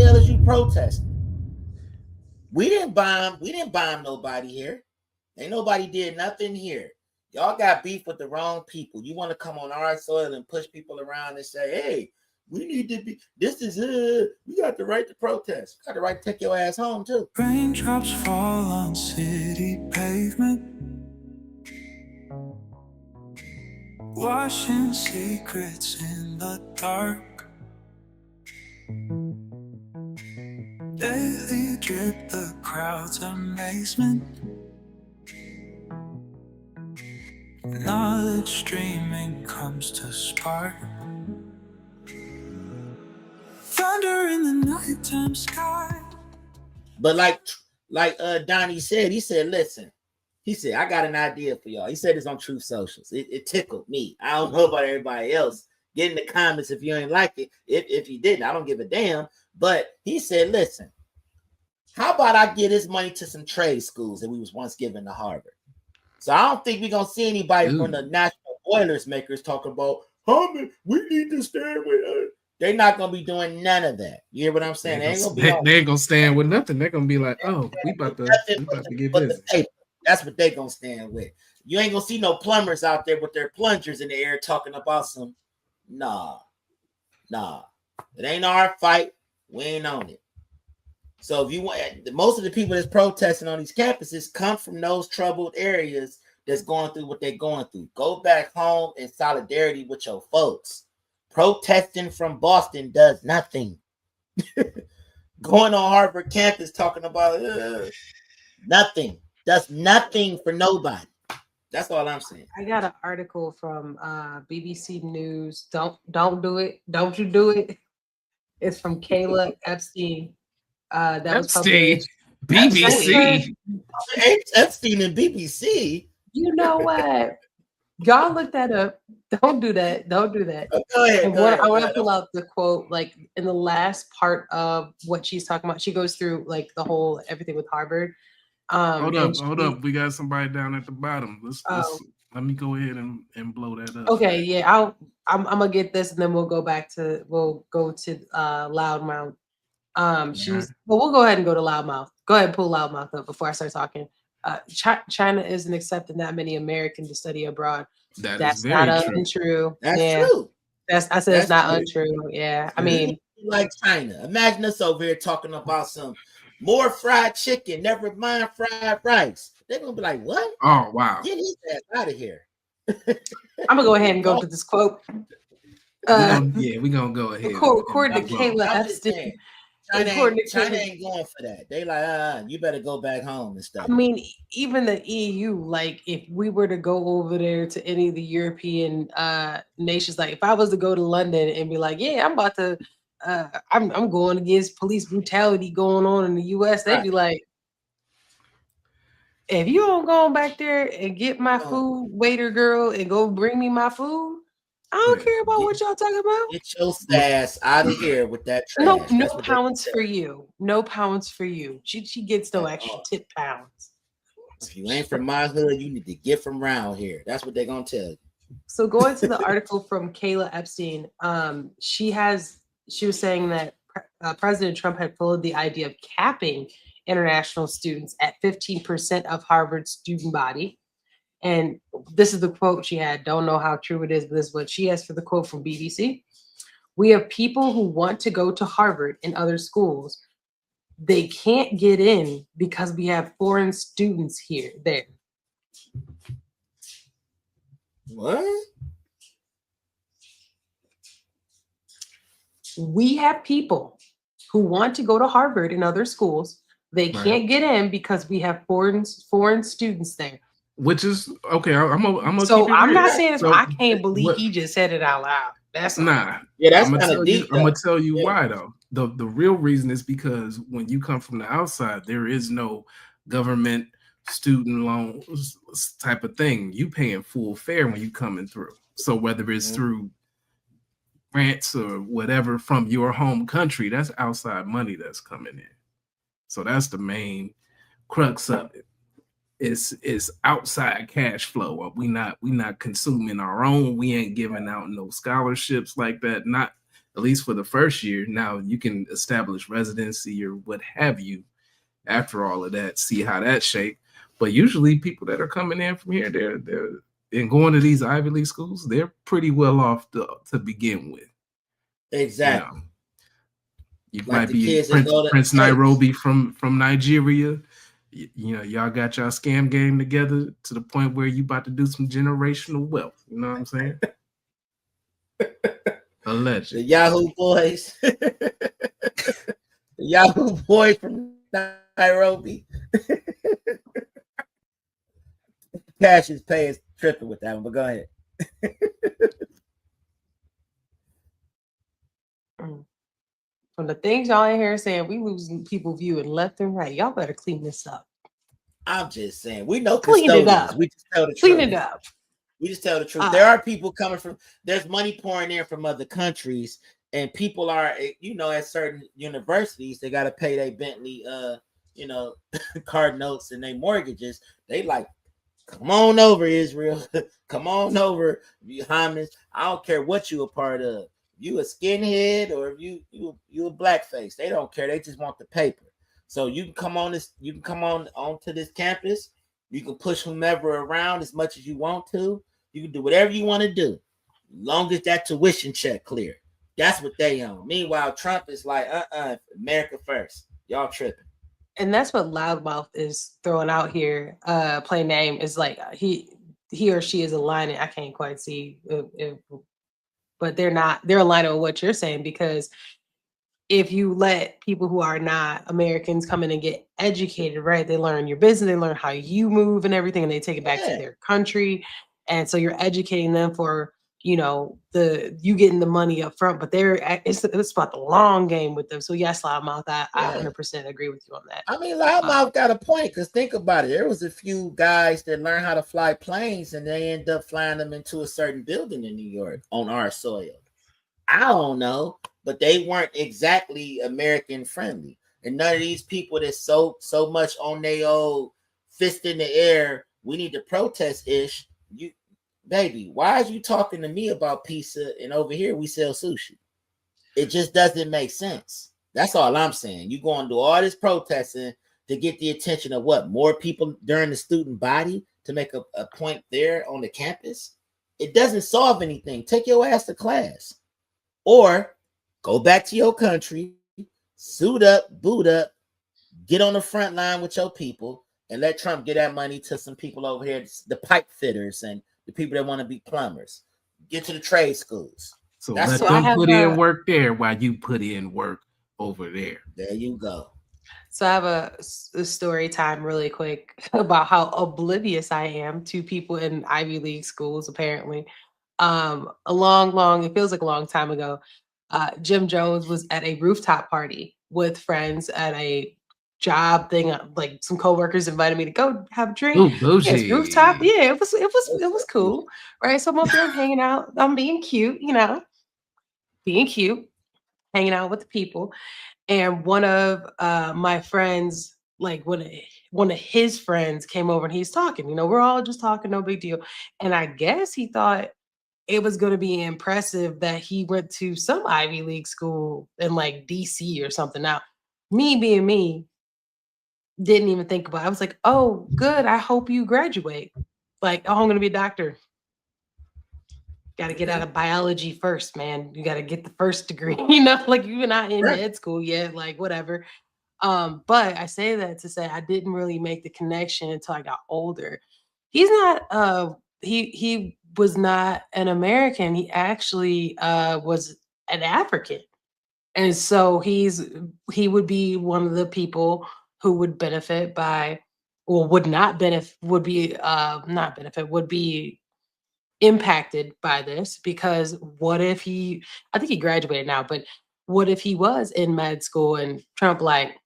hell is you protesting? We didn't bomb nobody here. Ain't nobody did nothing here. Y'all got beef with the wrong people. You want to come on our soil and push people around and say, hey, we need to be, we got the right to protest. We got the right to take your ass home too. Raindrops fall on city pavement, washing secrets in the dark. Daily drip, the crowd's amazement. Knowledge streaming comes to spark. Thunder in the nighttime sky. But like Donnie said, he said, listen, he said, I got an idea for y'all. He said this on Truth Socials. It tickled me. I don't know about everybody else. Get in the comments if you ain't like it. If you didn't, I don't give a damn. But he said, listen, how about I give this money to some trade schools that we was once given to Harvard? So I don't think we're going to see anybody from the National Boilers makers talk about, we need to stand with us. They're not going to be doing none of that. You hear what I'm saying? They ain't going to stand with nothing. They're going to be like, oh, we about to get busy. That's what they're going to stand with. You ain't going to see no plumbers out there with their plungers in the air talking about some, nah. It ain't our fight. We ain't on it. So if you want, most of the people that's protesting on these campuses come from those troubled areas that's going through what they're going through. Go back home in solidarity with your folks. Protesting from Boston does nothing. Going on Harvard campus talking about nothing. Does nothing for nobody. That's all I'm saying. I got an article from BBC News. Don't do it. Don't you do it. It's from Kayla Epstein. That was published. BBC. Epstein and BBC. You know what? Y'all look that up. Don't do that. Don't do that. Go ahead. I want to pull out the quote, like in the last part of what she's talking about. She goes through like the whole everything with Harvard. Hold up. We got somebody down at the bottom. Let me go ahead and blow that up. Okay, yeah. I'm gonna get this, and then we'll go to Loudmouth. We'll go ahead and go to Loudmouth. Go ahead and pull Loudmouth up before I start talking. China isn't accepting that many Americans to study abroad. That's not untrue. That's true. I said it's not untrue. Yeah, I mean, like China. Imagine us over here talking about some more fried chicken, never mind fried rice. They're gonna be like, "What? Oh wow! Get his ass out of here." I'm gonna go ahead and go to this quote. We're gonna go ahead. According to Kayla Epstein. China ain't going for that. They like, you better go back home and stuff. I mean, even the EU, like if we were to go over there to any of the European nations, like if I was to go to London and be like, yeah, I'm about to, I'm going against police brutality going on in the US, they'd be like, if you don't go back there and get my food, waiter girl, and go bring me my food, I don't care about what y'all talking about. Get your ass out of here with that trash. No pounds for you. No pounds for you. She gets no extra tip pounds. If you ain't from my hood, you need to get from around here. That's what they're gonna tell you. So going to the article from Kayla Epstein, she was saying that President Trump had followed the idea of capping international students at 15% of Harvard's student body. And this is the quote she had. Don't know how true it is, but this is what she has for the quote from BBC. We have people who want to go to Harvard and other schools. They can't get in because we have foreign students there. What? We have people who want to go to Harvard and other schools. They can't get in because we have foreign students there. Which is okay. I'm not saying this. I can't believe he just said it out loud. That's nah. Yeah, that's kind of deep. I'm gonna tell you why though. The real reason is because when you come from the outside, there is no government student loans type of thing. You paying full fare when you coming through. So whether it's through grants or whatever from your home country, that's outside money that's coming in. So that's the main crux of it. It's outside cash flow. We not consuming our own. We ain't giving out no scholarships like that. Not at least for the first year. Now you can establish residency or what have you after all of that, see how that shape. But usually people that are coming in from here, they're and going to these Ivy League schools, they're pretty well off to begin with. Exactly. You Like might the be kids that go to Prince Hey, Nairobi from Nigeria. You know, y'all got y'all scam game together to the point where you about to do some generational wealth. You know what I'm saying? Alleged. the Yahoo boys. The Yahoo boys from Nairobi. Cassius Pay is tripping with that one, but go ahead. From the things y'all in here saying, we losing people viewing left and right. Y'all better clean this up. I'm just saying, we know Clean it custodians. up. We just tell the Clean truth. it up. We just tell the truth. There are people coming from, there's money pouring in from other countries, and people are, you know, at certain universities, they got to pay their Bentley, you know, card notes and their mortgages. They like, come on over, Israel. Come on over, Muhammad. I don't care what you a part of. You a skinhead or if you a blackface. They don't care. They just want the paper. So you can come on this, you can come on onto this campus. You can push whomever around as much as you want to. You can do whatever you want to do, long as that tuition check clear. That's what they own. Meanwhile, Trump is like, America first. Y'all tripping. And that's what Loudmouth is throwing out here. Plain name is like he or she is aligning. I can't quite see, but they're not. They're aligning with what you're saying, because if you let people who are not Americans come in and get educated, right? They learn your business, they learn how you move and everything, and they take it back to their country. And so you're educating them for, you know, you getting the money up front, but it's about the long game with them. So yes, Loudmouth, I 100% agree with you on that. I mean, Loudmouth got a point, because think about it. There was a few guys that learned how to fly planes, and they end up flying them into a certain building in New York on our soil. I don't know, but they weren't exactly American friendly. And none of these people that's so much on their old fist in the air, we need to protest ish. You, baby, why are you talking to me about pizza and over here we sell sushi? It just doesn't make sense. That's all I'm saying. You going to do all this protesting to get the attention of what? More people during the student body to make a point there on the campus? It doesn't solve anything. Take your ass to class. Or go back to your country, suit up, boot up, get on the front line with your people, and let Trump get that money to some people over here, the pipe fitters and the people that want to be plumbers. Get to the trade schools. So let them put in work there while you put in work over there. There you go. So I have a story time really quick about how oblivious I am to people in Ivy League schools, apparently. It feels like a long time ago, Jim Jones was at a rooftop party with friends at a job thing. Like some coworkers invited me to go have a drink. Yes, rooftop. Yeah, it was cool. Right. So I'm up there hanging out. I'm being cute, you know, hanging out with the people. And one of my friends, like one of his friends came over and he's talking, you know, we're all just talking, no big deal. And I guess he thought it was going to be impressive that he went to some Ivy League school in like DC or something. Now, me being me, didn't even think about it. I was like, oh, good. I hope you graduate. Like, oh, I'm going to be a doctor. Got to get out of biology first, man. You got to get the first degree, you know, like you're not in med school yet, like whatever. But I say that to say I didn't really make the connection until I got older. He's not, he was not an American. He actually was an African. And so he would be one of the people who would benefit by, or would not benefit, would be not benefit, would be impacted by this, because what if I think he graduated now, but what if he was in med school and Trump like,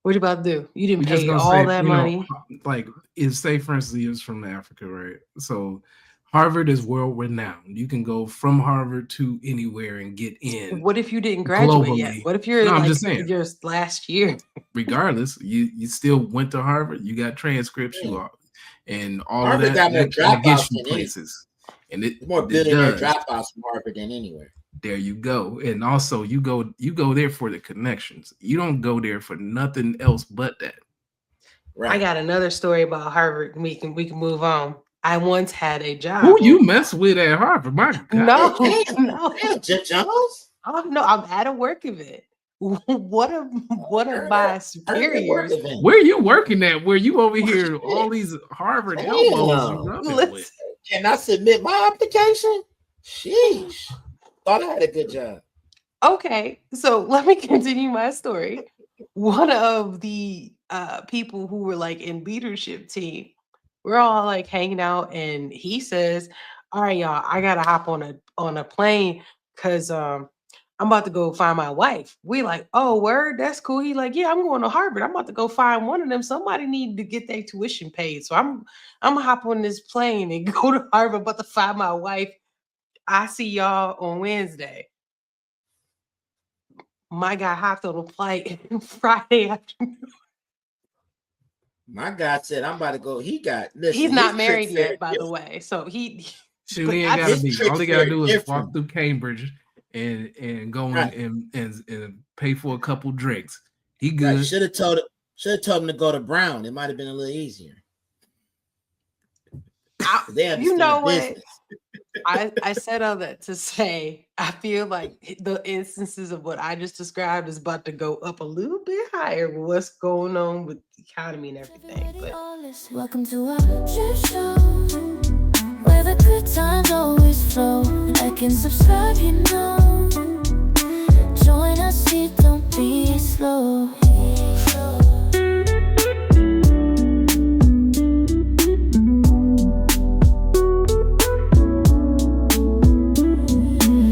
what you about to do? You didn't pay all that money. Like, say for instance, he was from Africa, right? So Harvard is world renowned. You can go from Harvard to anywhere and get in. What if you didn't graduate globally yet? What if you're I'm just saying, your last year? Regardless, you still went to Harvard. You got transcripts, you are, and all Harvard of that gets you places. and it more it billionaire does. dropouts from Harvard than anywhere. There you go. And also you go there for the connections. You don't go there for nothing else but that. Right. I got another story about Harvard. We can move on. I once had a job. Who you mess with at Harvard? My God. No, Damn, no. damn, Jim Jones. No, I'm at a work event. One of my superiors. Where you working at? Where you over here? All these Harvard elbows you rubbing with. Can I submit my application? Sheesh. Thought I had a good job. Okay, so let me continue my story. One of the people who were like in leadership team, we're all like hanging out, and he says, "All right, y'all, I gotta hop on a plane because I'm about to go find my wife." We like, "Oh, word, that's cool." He like, "Yeah, I'm going to Harvard. I'm about to go find one of them. Somebody need to get their tuition paid, so I'm gonna hop on this plane and go to Harvard. About to find my wife. I see y'all on Wednesday." My guy hopped on a flight Friday afternoon. My guy said, "I'm about to go." He's not married yet, by the way. So he ain't gotta be. All he gotta do is walk through Cambridge and go in and pay for a couple drinks. He good. Right. Should have told him to go to Brown. It might have been a little easier. You know what? I said all that to say I feel like the instances of what I just described is about to go up a little bit higher with what's going on with the economy and everything. But welcome to our show, where the good times always flow. Like and subscribe, you know.